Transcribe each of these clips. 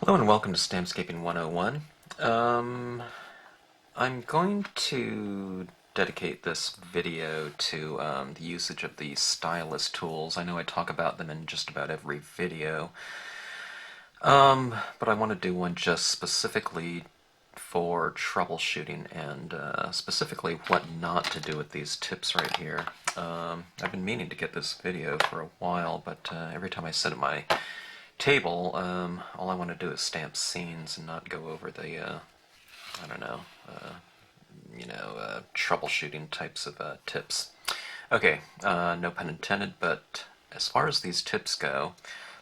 Hello and welcome to Stampscaping 101. I'm going to dedicate this video to the usage of the Stylus tools. I know I talk about them in just about every video, but I want to do one just specifically for troubleshooting and specifically what not to do with these tips right here. I've been meaning to get this video for a while, but every time I sit at my table, all I want to do is stamp scenes and not go over the, I don't know, troubleshooting types of tips. Okay, no pun intended, but as far as these tips go,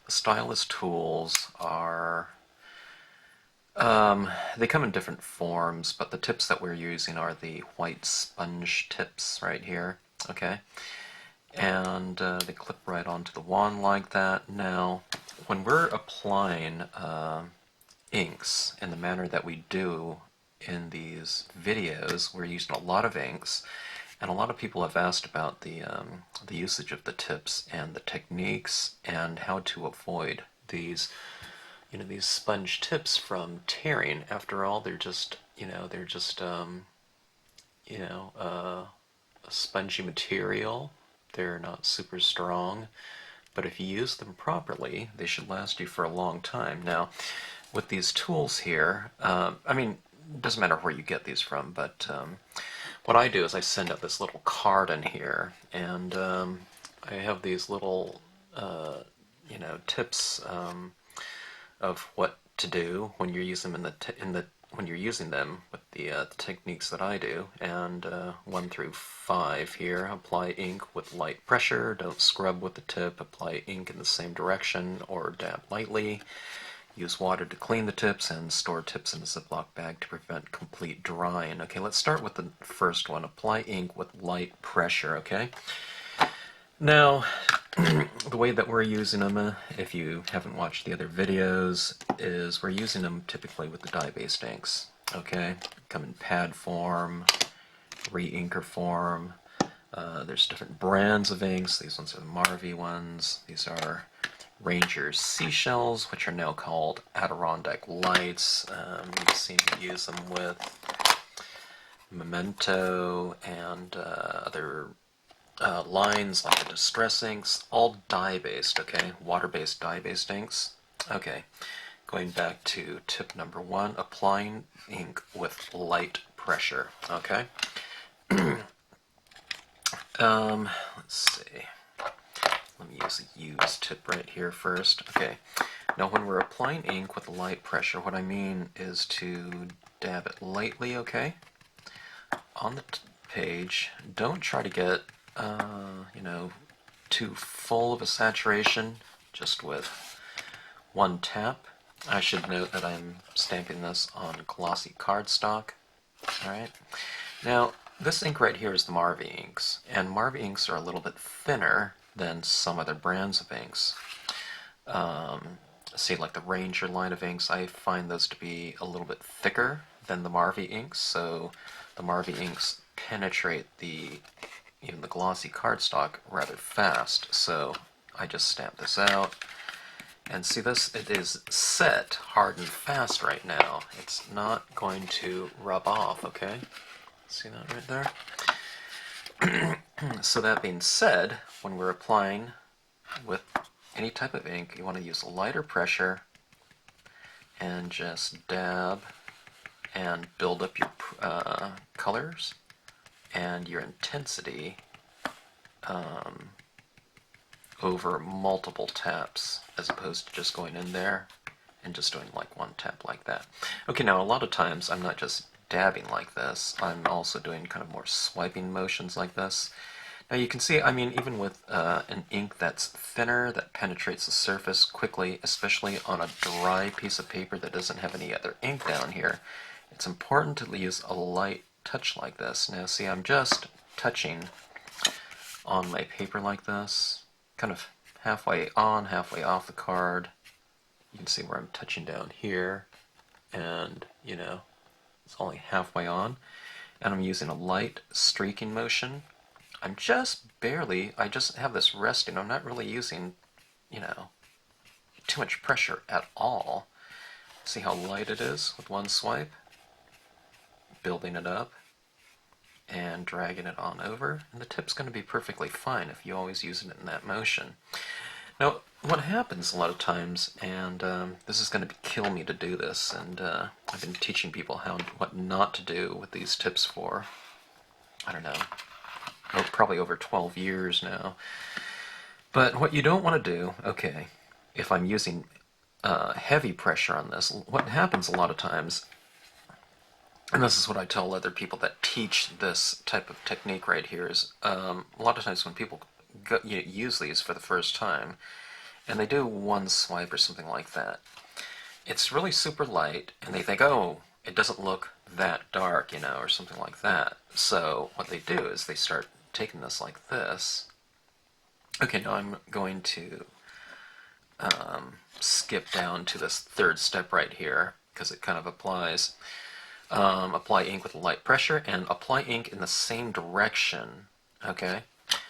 the Stylus tools are, they come in different forms, but the tips that we're using are the white sponge tips right here, okay? And they clip right onto the wand like that. Now, when we're applying inks in the manner that we do in these videos, we're using a lot of inks, and a lot of people have asked about the usage of the tips and the techniques and how to avoid these these sponge tips from tearing. After all, they're just a spongy material. They're not super strong, but if you use them properly, they should last you for a long time. Now, with these tools here, I mean, it doesn't matter where you get these from, but what I do is I send out this little card in here, and I have these little, tips of what to do when you're using them when you're using them with the techniques that I do, and 1 through 5 here. Apply ink with light pressure, don't scrub with the tip, apply ink in the same direction or dab lightly, use water to clean the tips, and store tips in a Ziploc bag to prevent complete drying. Okay, let's start with the first one. Apply ink with light pressure, okay? Now, the way that we're using them, if you haven't watched the other videos, is we're using them typically with the dye-based inks. Okay, come in pad form, re-inker form. There's different brands of inks. These ones are the Marva ones. These are Ranger Seashells, which are now called Adirondack Lights. You've seen me use them with Memento and other lines like the Distress inks, all dye-based, okay? Water-based, dye-based inks. Okay, going back to tip number 1, applying ink with light pressure, okay? Let's see. Let me use a use tip right here first. Okay, now when we're applying ink with light pressure, what I mean is to dab it lightly, okay? On the page. Don't try to get too full of a saturation, just with one tap. I should note that I'm stamping this on glossy cardstock. Alright. Now, this ink right here is the Marva Inks, and Marva Inks are a little bit thinner than some other brands of inks. See, like the Ranger line of inks, I find those to be a little bit thicker than the Marva Inks, so the Marva Inks penetrate even the glossy cardstock rather fast. So I just stamp this out, and see this, it is set hard and fast right now. It's not going to rub off, okay? See that right there? So that being said, when we're applying with any type of ink, you want to use a lighter pressure and just dab and build up your colors and your intensity over multiple taps, as opposed to just going in there and just doing like one tap like that. Okay, now a lot of times I'm not just dabbing like this, I'm also doing kind of more swiping motions like this. Now you can see, I mean, even with an ink that's thinner, that penetrates the surface quickly, especially on a dry piece of paper that doesn't have any other ink down here, it's important to use a light touch like this. Now see, I'm just touching on my paper like this, kind of halfway on, halfway off the card. You can see where I'm touching down here, and it's only halfway on, and I'm using a light streaking motion. I'm just barely, I just have this resting. I'm not really using, too much pressure at all. See how light it is with one swipe? Building it up and dragging it on over, and the tip's going to be perfectly fine if you always use it in that motion. Now, what happens a lot of times, and this is going to kill me to do this, and I've been teaching people what not to do with these tips for, I don't know, probably over 12 years now. But what you don't want to do, okay, if I'm using heavy pressure on this, what happens a lot of times, and this is what I tell other people that teach this type of technique right here, is a lot of times when people use these for the first time, and they do one swipe or something like that, it's really super light, and they think, oh, it doesn't look that dark, you know, or something like that. So what they do is they start taking this like this. Okay, now I'm going to skip down to this third step right here, because it kind of applies. Apply ink with light pressure, and apply ink in the same direction, okay?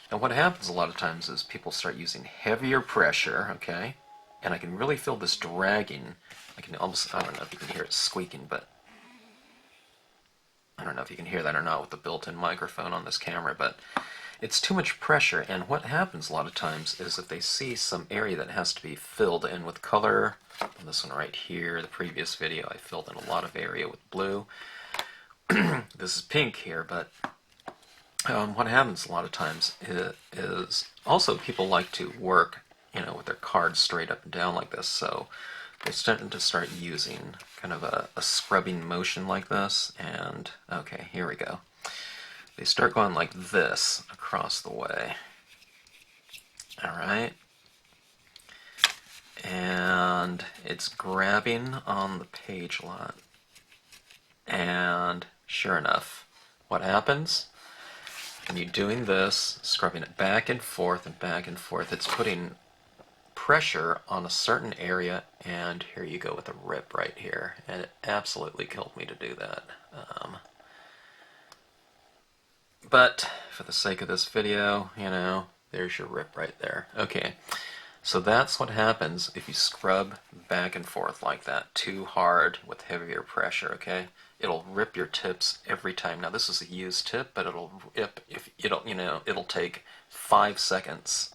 And what happens a lot of times is people start using heavier pressure, okay? And I can really feel this dragging. I can almost, I don't know if you can hear it squeaking, but I don't know if you can hear that or not with the built-in microphone on this camera, but it's too much pressure. And what happens a lot of times is if they see some area that has to be filled in with color, this one right here, the previous video, I filled in a lot of area with blue. This is pink here, but what happens a lot of times is also people like to work, you know, with their cards straight up and down like this, so they tend to start using kind of a scrubbing motion like this, and okay, here we go. They start going like this across the way. Alright. And it's grabbing on the page a lot. And sure enough, what happens? When you're doing this, scrubbing it back and forth, it's putting pressure on a certain area, and here you go with a rip right here. And it absolutely killed me to do that. But for the sake of this video, you know, there's your rip right there. Okay, so that's what happens if you scrub back and forth like that too hard with heavier pressure, okay? It'll rip your tips every time. Now this is a used tip, but it'll rip it'll take 5 seconds,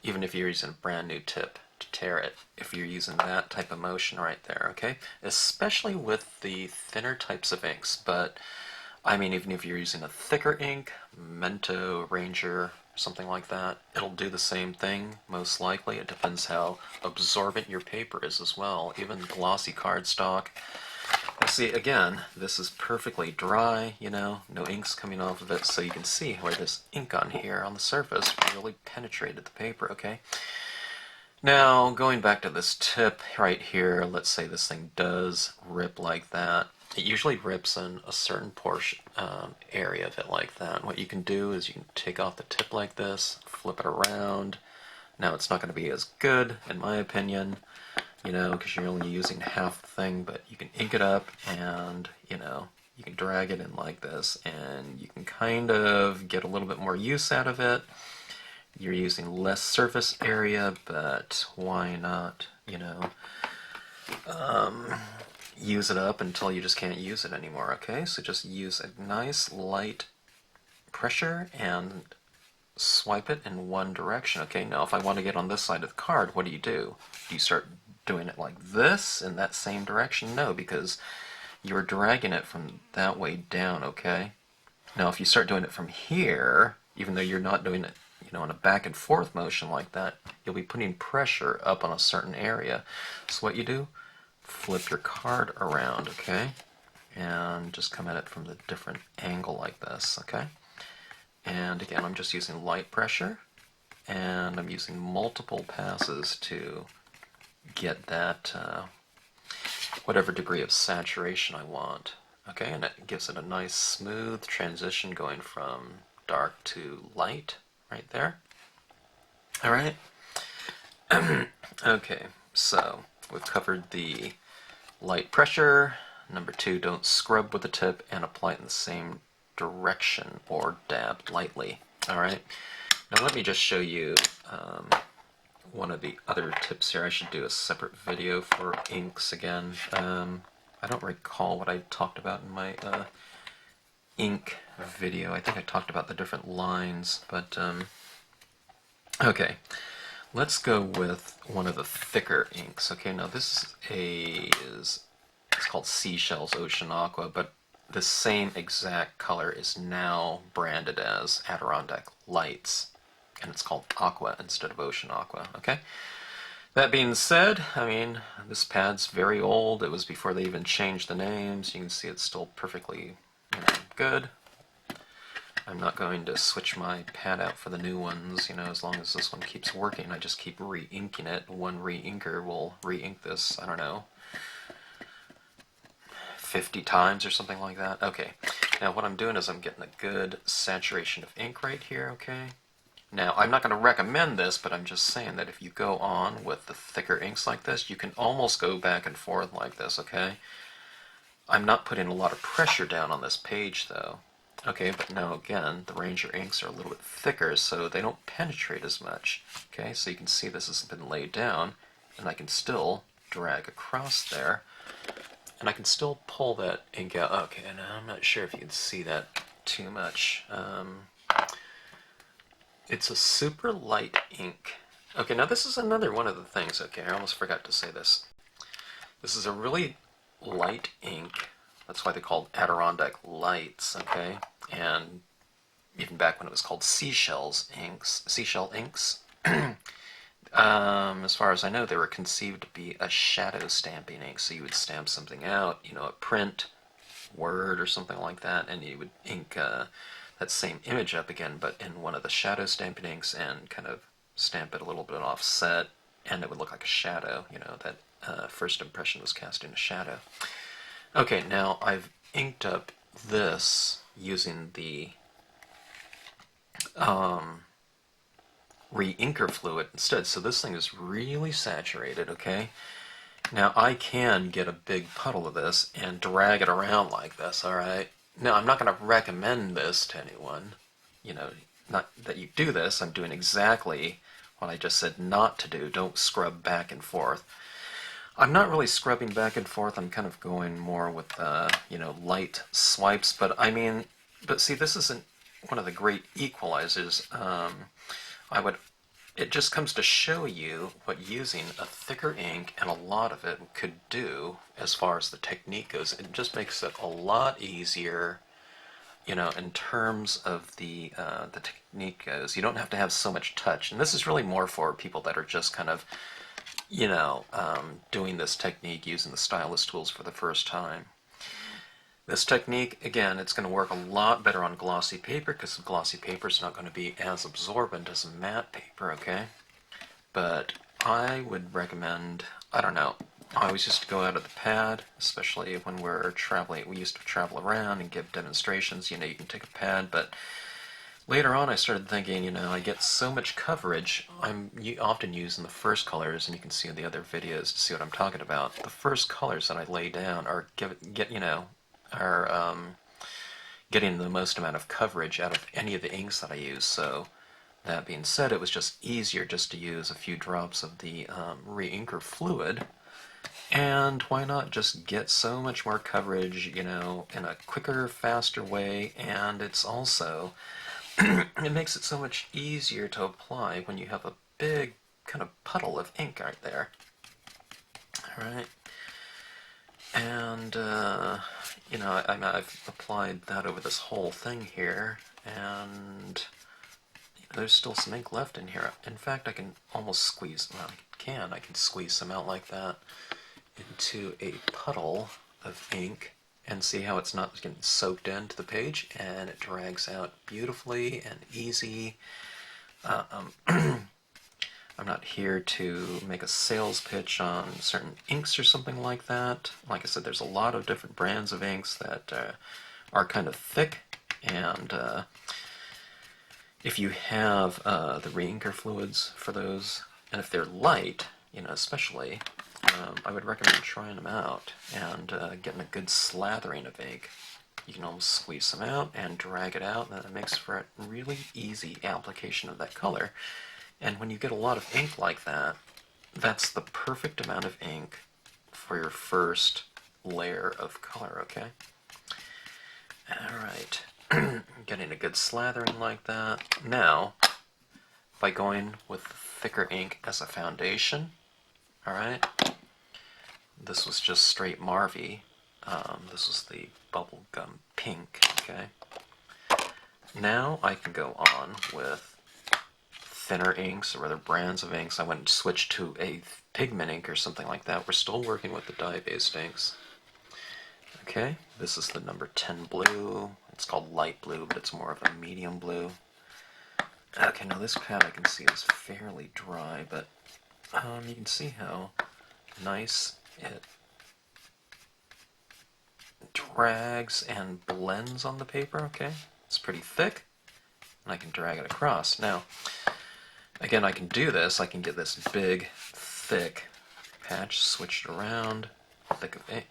even if you're using a brand new tip, to tear it if you're using that type of motion right there, okay? Especially with the thinner types of inks, but I mean, even if you're using a thicker ink, Mento, Ranger, something like that, it'll do the same thing, most likely. It depends how absorbent your paper is as well. Even glossy cardstock. Now see, again, this is perfectly dry, you know, no ink's coming off of it, so you can see where this ink on here on the surface really penetrated the paper, okay? Now, going back to this tip right here, let's say this thing does rip like that. It usually rips in a certain portion, area of it like that. What you can do is you can take off the tip like this, flip it around. Now it's not going to be as good, in my opinion, you know, because you're only using half the thing, but you can ink it up and, you know, you can drag it in like this, and you can kind of get a little bit more use out of it. You're using less surface area, but why not, you know, use it up until you just can't use it anymore, okay? So just use a nice light pressure and swipe it in one direction, okay? Now if I want to get on this side of the card, what do? Do you start doing it like this in that same direction? No, because you're dragging it from that way down, okay? Now if you start doing it from here, even though you're not doing it, you know, in a back and forth motion like that, you'll be putting pressure up on a certain area. So what you do, flip your card around, okay? And just come at it from the different angle like this, okay? And again, I'm just using light pressure, and I'm using multiple passes to get that whatever degree of saturation I want, okay? And it gives it a nice smooth transition going from dark to light right there. All right. Okay, so we've covered the light pressure. Number 2, don't scrub with the tip, and apply it in the same direction or dab lightly. All right. Now let me just show you one of the other tips here. I should do a separate video for inks again. I don't recall what I talked about in my ink video. I think I talked about the different lines, but okay. Let's go with one of the thicker inks. Okay, now this it's called Seashells Ocean Aqua, but the same exact color is now branded as Adirondack Lights, and it's called Aqua instead of Ocean Aqua. Okay. That being said, I mean, this pad's very old. It was before they even changed the names. You can see it's still perfectly good. I'm not going to switch my pad out for the new ones, as long as this one keeps working. I just keep re-inking it. One re-inker will re-ink this, I don't know, 50 times or something like that. Okay, now what I'm doing is I'm getting a good saturation of ink right here, okay? Now, I'm not going to recommend this, but I'm just saying that if you go on with the thicker inks like this, you can almost go back and forth like this, okay? I'm not putting a lot of pressure down on this page, though. Okay, but now again, the Ranger inks are a little bit thicker, so they don't penetrate as much. Okay, so you can see this has been laid down, and I can still drag across there, and I can still pull that ink out. Okay, now I'm not sure if you can see that too much. It's a super light ink. Okay, now this is another one of the things. Okay, I almost forgot to say this. This is a really light ink. That's why they called Adirondack Lights, okay? And even back when it was called Seashell inks, as far as I know, they were conceived to be a shadow stamping ink. So you would stamp something out, a print, word, or something like that, and you would ink that same image up again, but in one of the shadow stamping inks, and kind of stamp it a little bit offset, and it would look like a shadow, that first impression was casting a shadow. Okay, now I've inked up this using the re-inker fluid instead, so this thing is really saturated, okay? Now I can get a big puddle of this and drag it around like this, alright? Now I'm not going to recommend this to anyone, not that you do this. I'm doing exactly what I just said not to do. Don't scrub back and forth. I'm not really scrubbing back and forth. I'm kind of going more with, light swipes. But see, this isn't one of the great equalizers. It just comes to show you what using a thicker ink and a lot of it could do as far as the technique goes. It just makes it a lot easier, in terms of the technique goes. You don't have to have so much touch. And this is really more for people that are just kind of doing this technique using the Stylus tools for the first time. This technique, again, it's going to work a lot better on glossy paper, because glossy paper is not going to be as absorbent as a matte paper, okay? But I would recommend, I don't know, I always used to go out of the pad, especially when we're traveling. We used to travel around and give demonstrations. You can take a pad, but later on, I started thinking, I get so much coverage. I'm often using the first colors, and you can see in the other videos to see what I'm talking about. The first colors that I lay down are getting the most amount of coverage out of any of the inks that I use. So that being said, it was just easier just to use a few drops of the re-inker fluid. And why not just get so much more coverage, in a quicker, faster way, and it's also it makes it so much easier to apply when you have a big kind of puddle of ink right there. Alright. And, I've applied that over this whole thing here, and there's still some ink left in here. In fact, I can almost squeeze, I can squeeze some out like that into a puddle of ink, and see how it's not getting soaked into the page, and it drags out beautifully and easy. I'm not here to make a sales pitch on certain inks or something like that. Like I said, there's a lot of different brands of inks that are kind of thick, and if you have the re-inker fluids for those, and if they're light, especially, I would recommend trying them out and getting a good slathering of ink. You can almost squeeze some out and drag it out, and it makes for a really easy application of that color. And when you get a lot of ink like that, that's the perfect amount of ink for your first layer of color, okay? Alright, getting a good slathering like that. Now, by going with thicker ink as a foundation, alright, this was just straight Marva. This was the bubblegum pink, okay? Now I can go on with thinner inks or other brands of inks. I went and switched to a pigment ink or something like that. We're still working with the dye-based inks. Okay, this is the number 10 blue. It's called light blue, but it's more of a medium blue. Okay, now this pad I can see is fairly dry, but you can see how nice it drags and blends on the paper, okay? It's pretty thick, and I can drag it across. Now, again, I can do this. I can get this big, thick patch switched around, thick of ink,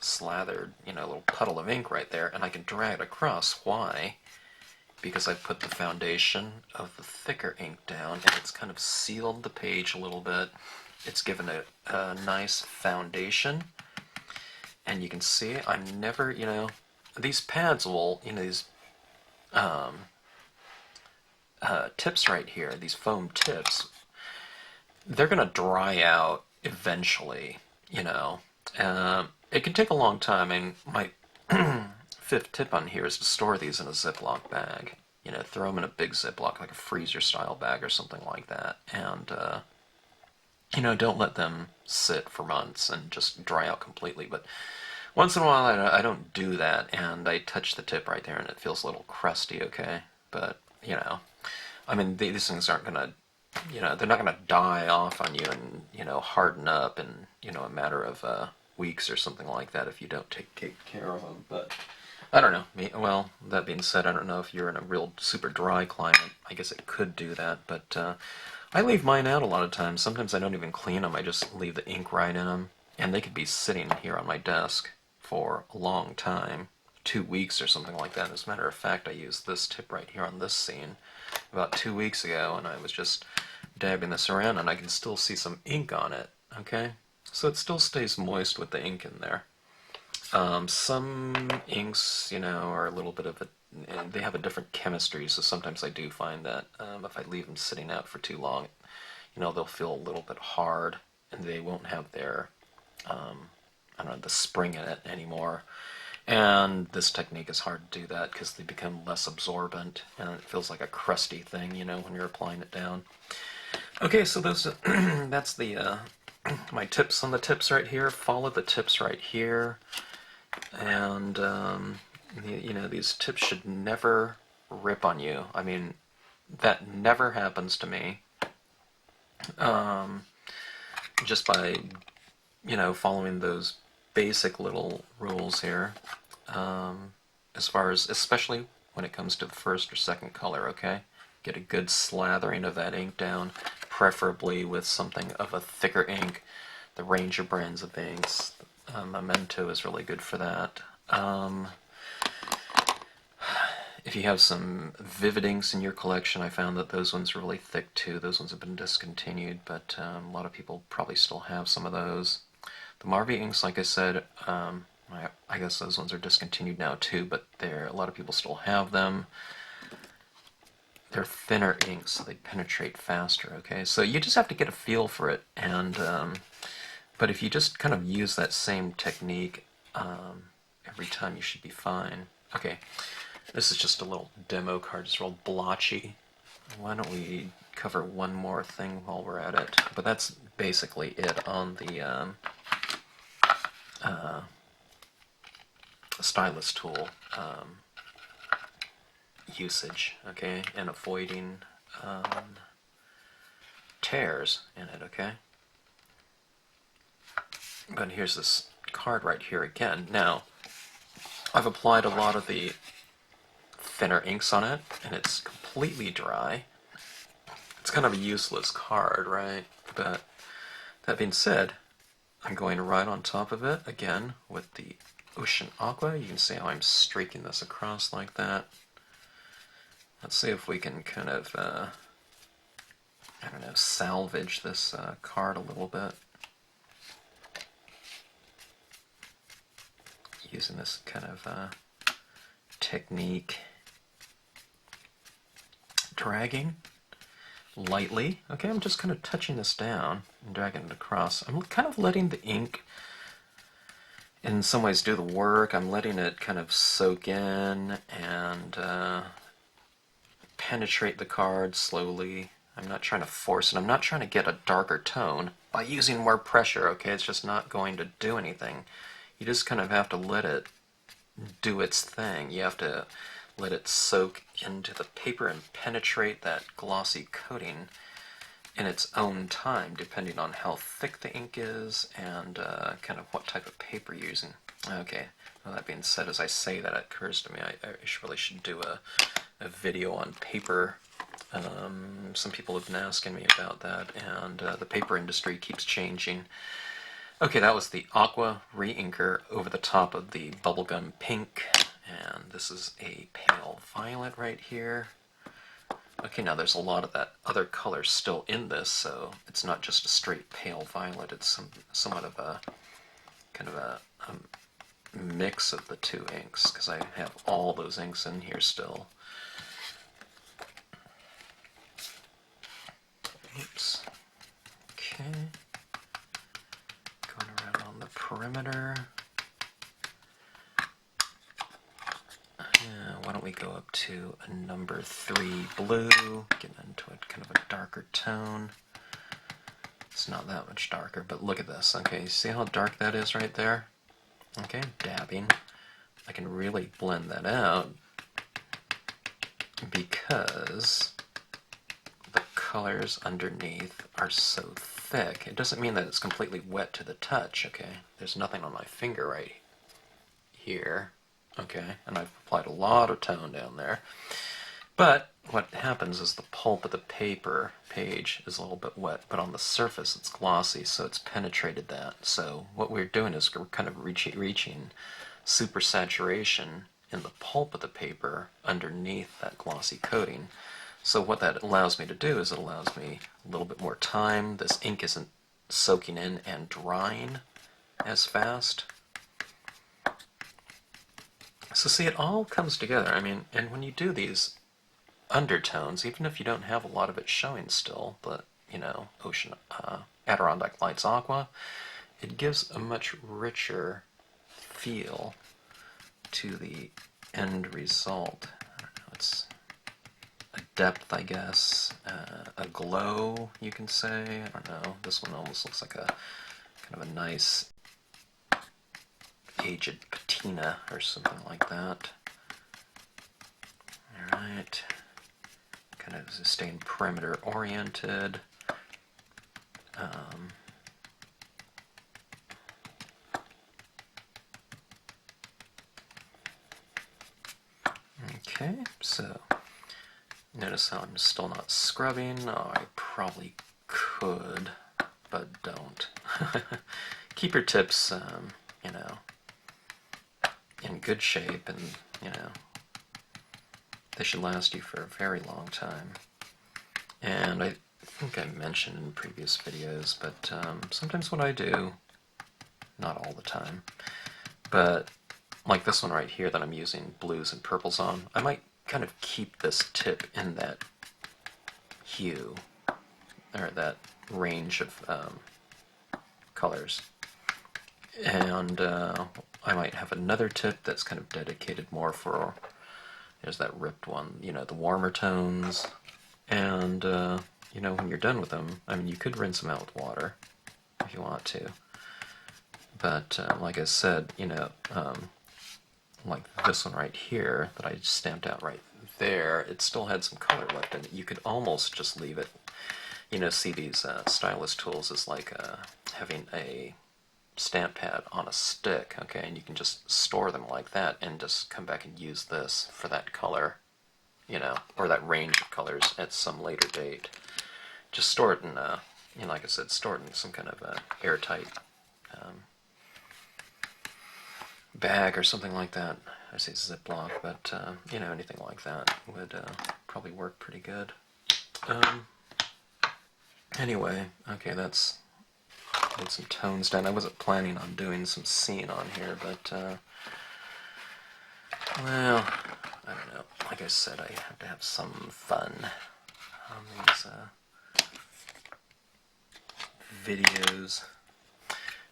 slathered, a little puddle of ink right there, and I can drag it across. Why? Because I put the foundation of the thicker ink down, and it's kind of sealed the page a little bit. It's given it a nice foundation, and you can see I'm never, these pads will, these tips right here, these foam tips, they're going to dry out eventually, It can take a long time. I mean, my fifth tip on here is to store these in a Ziploc bag. Throw them in a big Ziploc, like a freezer-style bag or something like that. And, don't let them sit for months and just dry out completely. But once in a while, I don't do that, and I touch the tip right there, and it feels a little crusty, okay? But, I mean, these things aren't going to, they're not going to die off on you and, harden up in, a matter of weeks or something like that if you don't take care of them. But I don't know. Well, that being said, I don't know if you're in a real super dry climate. I guess it could do that, but I leave mine out a lot of times. Sometimes I don't even clean them. I just leave the ink right in them, and they could be sitting here on my desk for a long time, 2 weeks or something like that. As a matter of fact, I used this tip right here on this scene about 2 weeks ago, and I was just dabbing this around, and I can still see some ink on it, okay? So it still stays moist with the ink in there. Some inks, are a little bit of they have a different chemistry, so sometimes I do find that if I leave them sitting out for too long, they'll feel a little bit hard, and they won't have their, I don't know, the spring in it anymore. And this technique is hard to do that because they become less absorbent, and it feels like a crusty thing, when you're applying it down. Okay, so those that's the my tips on the tips right here. Follow the tips right here, and these tips should never rip on you. I mean, that never happens to me. Just by following those basic little rules here, as far as, especially when it comes to the first or second color, okay? Get a good slathering of that ink down, preferably with something of a thicker ink. The Ranger brands of inks, Memento is really good for that. If you have some Vivid inks in your collection, I found that those ones are really thick too. Those ones have been discontinued, but a lot of people probably still have some of those. The Marva inks, like I said, I guess those ones are discontinued now too, but a lot of people still have them. They're thinner inks, so they penetrate faster, okay? So you just have to get a feel for it, and but if you just kind of use that same technique every time, you should be fine. Okay, this is just a little demo card, just real blotchy. Why don't we cover one more thing while we're at it? But that's basically it on the Stylus Tool usage, okay, and avoiding tears in it, okay? But here's this card right here again. Now, I've applied a lot of the thinner inks on it, and it's completely dry. It's kind of a useless card, right? But that being said, I'm going right on top of it again with the Ocean Aqua. You can see how I'm streaking this across like that. Let's see if we can kind of I don't know, salvage this card a little bit using this kind of technique. Dragging lightly. Okay, I'm just kind of touching this down and dragging it across. I'm kind of letting the ink in some ways do the work. I'm letting it kind of soak in and penetrate the card slowly. I'm not trying to force it. I'm not trying to get a darker tone by using more pressure, okay? It's just not going to do anything. You just kind of have to let it do its thing. You have to let it soak into the paper and penetrate that glossy coating in its own time, depending on how thick the ink is and kind of what type of paper you're using. Okay, well, that being said, as I say that, it occurs to me I really should do a video on paper. Some people have been asking me about that, and the paper industry keeps changing. Okay, that was the Aqua re-inker over the top of the bubblegum pink, and this is a pale violet right here. Okay, now there's a lot of that other color still in this, so it's not just a straight pale violet, it's somewhat of a kind of a mix of the two inks, because I have all those inks in here still. Oops. Okay. Going around on the perimeter. Why don't we go up to a number 3 blue, get into a kind of a darker tone. It's not that much darker, but look at this. Okay, you see how dark that is right there? Okay, dabbing. I can really blend that out because the colors underneath are so thick. It doesn't mean that it's completely wet to the touch, okay? There's nothing on my finger right here, okay? And I've applied a lot of tone down there. But what happens is the pulp of the paper page is a little bit wet, but on the surface it's glossy, so it's penetrated that. So what we're doing is we're kind of reaching super saturation in the pulp of the paper underneath that glossy coating. So what that allows me to do is it allows me a little bit more time. This ink isn't soaking in and drying as fast. So see, it all comes together. I mean, and when you do these undertones, even if you don't have a lot of it showing still, but, you know, Adirondack Lights Aqua, it gives a much richer feel to the end result. I don't know, it's a depth, I guess, a glow, you can say. I don't know. This one almost looks like a kind of a nice aged patina or something like that. Alright. Kind of staying perimeter oriented. Okay, so notice how I'm still not scrubbing. Oh, I probably could, but don't. Keep your tips, you know, in good shape, and, you know, they should last you for a very long time. And I think I mentioned in previous videos, but sometimes what I do, not all the time, but like this one right here that I'm using blues and purples on, I might kind of keep this tip in that hue, or that range of colors. And I might have another tip that's kind of dedicated more for, there's that ripped one, you know, the warmer tones. And, you know, when you're done with them, I mean, you could rinse them out with water if you want to. But, like I said, you know, like this one right here that I stamped out right there, it still had some color left in it. You could almost just leave it, you know, see these Stylus Tools is like having a stamp pad on a stick, okay, and you can just store them like that and just come back and use this for that color, you know, or that range of colors at some later date. Just store it in, you know, like I said, store it in some kind of airtight bag or something like that. I say Ziploc, but, you know, anything like that would probably work pretty good. Anyway, okay, that's put some tones down. I wasn't planning on doing some scene on here, but well, I don't know. Like I said, I have to have some fun on these videos.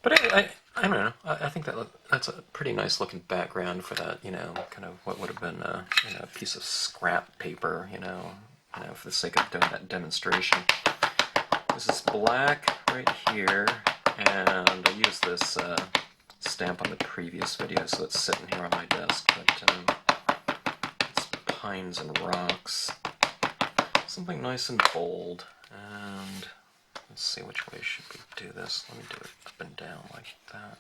But I don't know. I think that's a pretty nice looking background for that, you know, kind of what would have been a, you know, a piece of scrap paper, you know, for the sake of doing that demonstration. This is black right here, and I used this stamp on the previous video, so it's sitting here on my desk. But it's pines and rocks, something nice and bold. And let's see which way should we do this. Let me do it up and down like that.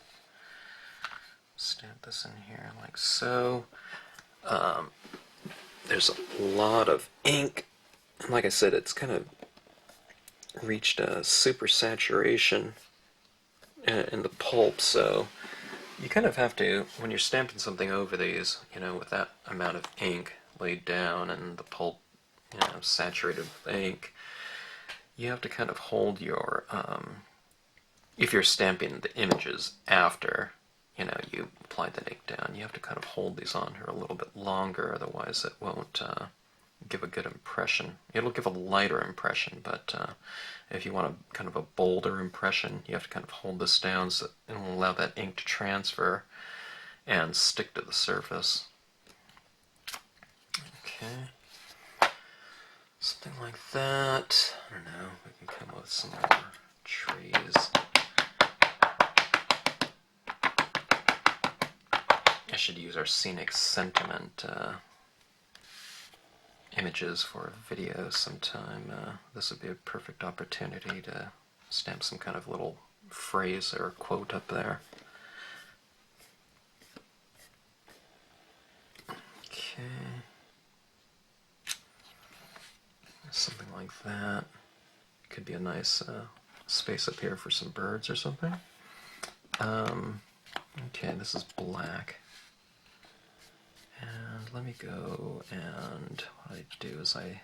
Stamp this in here like so. There's a lot of ink. And like I said, it's kind of reached a super saturation in the pulp, so you kind of have to, when you're stamping something over these, you know, with that amount of ink laid down and the pulp, you know, saturated with ink, you have to kind of hold your, if you're stamping the images after, you know, you applied the ink down, you have to kind of hold these on here a little bit longer, otherwise it won't give a good impression. It'll give a lighter impression, but if you want a kind of a bolder impression, you have to kind of hold this down so it will allow that ink to transfer and stick to the surface. Okay. Something like that. I don't know, we can come up with some more trees. I should use our scenic sentiment images for a video sometime. This would be a perfect opportunity to stamp some kind of little phrase or quote up there. Okay. Something like that. Could be a nice space up here for some birds or something. Okay, this is black. And let me go, and what I do is I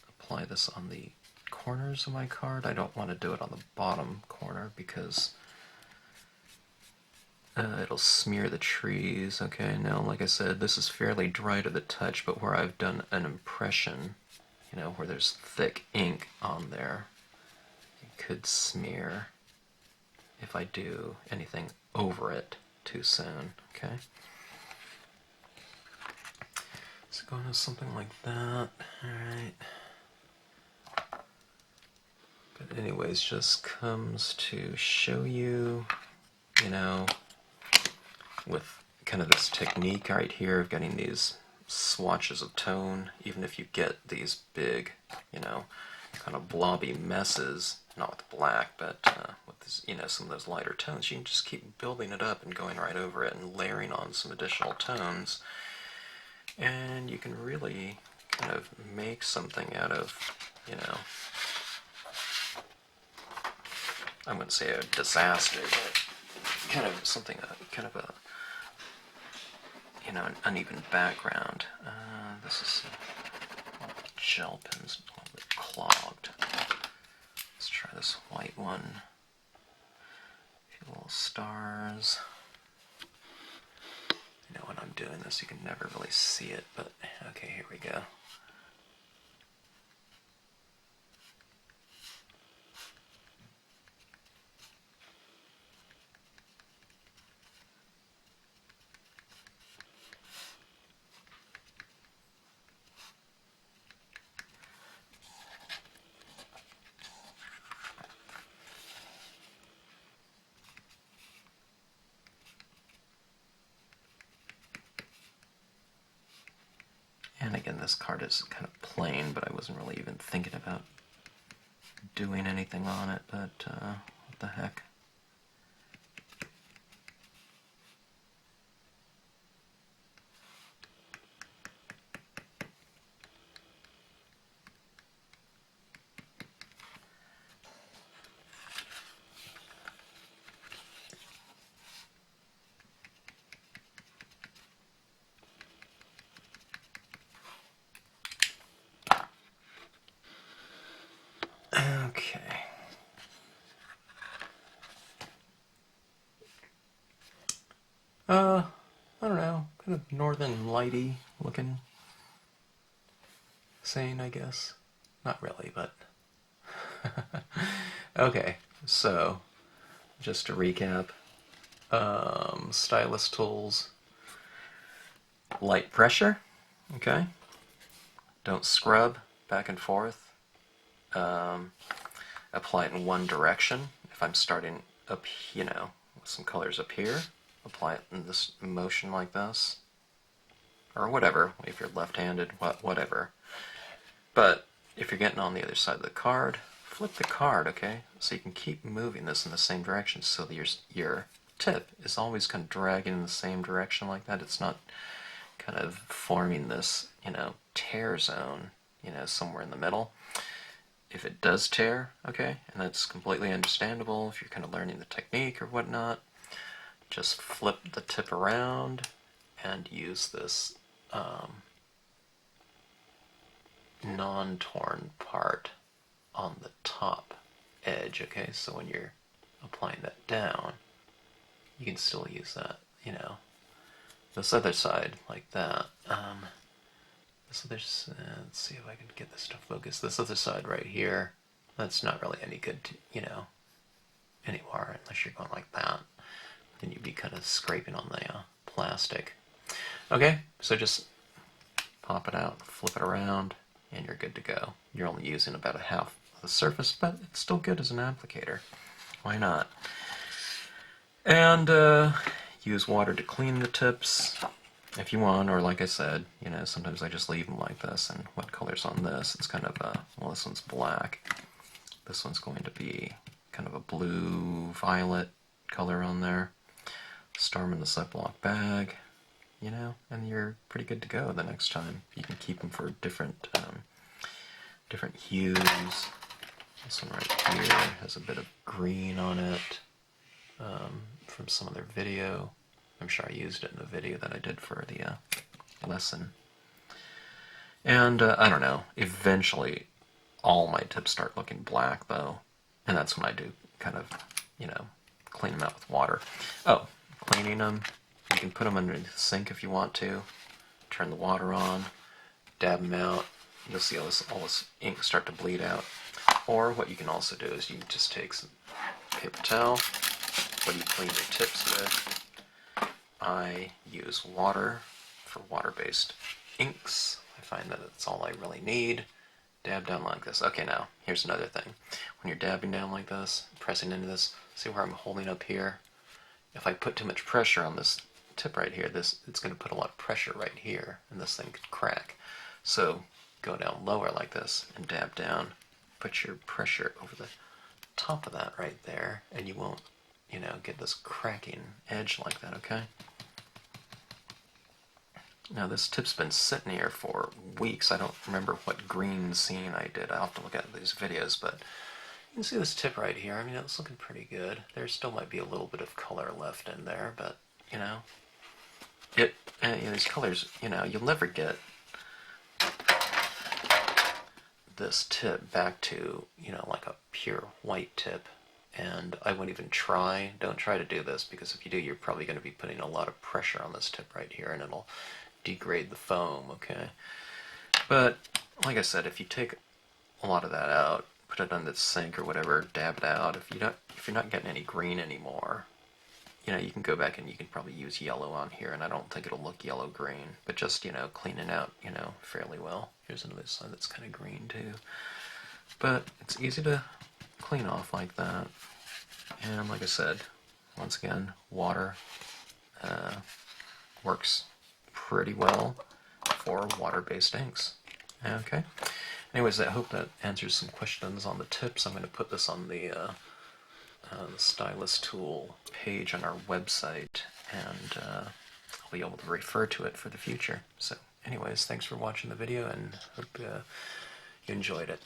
apply this on the corners of my card. I don't want to do it on the bottom corner because it'll smear the trees. Okay, now like I said, this is fairly dry to the touch, but where I've done an impression, you know, where there's thick ink on there, it could smear if I do anything over it too soon. Okay. So going to something like that, alright. But anyways, just comes to show you, you know, with kind of this technique right here of getting these swatches of tone, even if you get these big, you know, kind of blobby messes, not with black, but with this, you know, some of those lighter tones, you can just keep building it up and going right over it and layering on some additional tones. And you can really kind of make something out of, you know, I wouldn't say a disaster, but kind of something, kind of a, you know, an uneven background. This is gel pen's a little bit clogged. Let's try this white one. A few little stars. You know, when I'm doing this, you can never really see it, but okay, here we go. And again, this card is kind of plain, but I wasn't really even thinking about doing anything on it, but what the heck. Okay. I don't know, kind of northern lighty looking scene, I guess. Not really, but... Okay, so, just to recap, Stylus Tools, light pressure, okay? Don't scrub back and forth. Apply it in one direction. If I'm starting up, with some colors up here, apply it in this motion like this. Or whatever, if you're left-handed, whatever. But if you're getting on the other side of the card, flip the card, okay? So you can keep moving this in the same direction so that your tip is always kind of dragging in the same direction like that. It's not kind of forming this, tear zone, somewhere in the middle. If it does tear, okay, and that's completely understandable if you're kind of learning the technique or whatnot, just flip the tip around and use this non-torn part on the top edge, okay? So when you're applying that down, you can still use that, This other side, like that. Let's see if I can get this to focus. This other side right here, that's not really any good to, anymore, unless you're going like that. Then you'd be kind of scraping on the plastic. Okay, so just pop it out, flip it around, and you're good to go. You're only using about a half of the surface, but it's still good as an applicator. Why not? And use water to clean the tips if you want, or like I said, sometimes I just leave them like this. And what color's on this? It's kind of this one's black. This one's going to be kind of a blue-violet color on there. Store them in the Ziploc bag, and you're pretty good to go the next time. You can keep them for different hues. This one right here has a bit of green on it from some other video. I'm sure I used it in the video that I did for the lesson. And I don't know, eventually all my tips start looking black though, and that's when I do kind of, clean them out with water. Oh, cleaning them, you can put them under the sink if you want to, turn the water on, dab them out, you'll see all this ink start to bleed out. Or what you can also do is you can just take some paper towel, what you clean your tips with. I use water for water-based inks. I find that that's all I really need. Dab down like this. Okay, now, here's another thing. When you're dabbing down like this, pressing into this, see where I'm holding up here? If I put too much pressure on this tip right here, it's going to put a lot of pressure right here, and this thing could crack. So, go down lower like this, and dab down. Put your pressure over the top of that right there, and you won't, get this cracking edge like that, okay? Now this tip's been sitting here for weeks. I don't remember what green scene I did. I'll have to look at these videos, but you can see this tip right here. I mean, it's looking pretty good. There still might be a little bit of color left in there, but, these colors, you'll never get this tip back to, like a pure white tip. And I wouldn't even try. Don't try to do this, because if you do, you're probably going to be putting a lot of pressure on this tip right here, and it'll degrade the foam, okay? But, like I said, if you take a lot of that out, put it on the sink or whatever, dab it out, if you're not getting any green anymore, you can go back and you can probably use yellow on here, and I don't think it'll look yellow-green, but just, clean it out, fairly well. Here's another side that's kind of green, too. But it's easy to clean off like that. And like I said, once again, water works pretty well for water-based inks. Okay. Anyways, I hope that answers some questions on the tips. I'm going to put this on the Stylus Tool page on our website, and I'll be able to refer to it for the future. So anyways, thanks for watching the video, and hope you enjoyed it.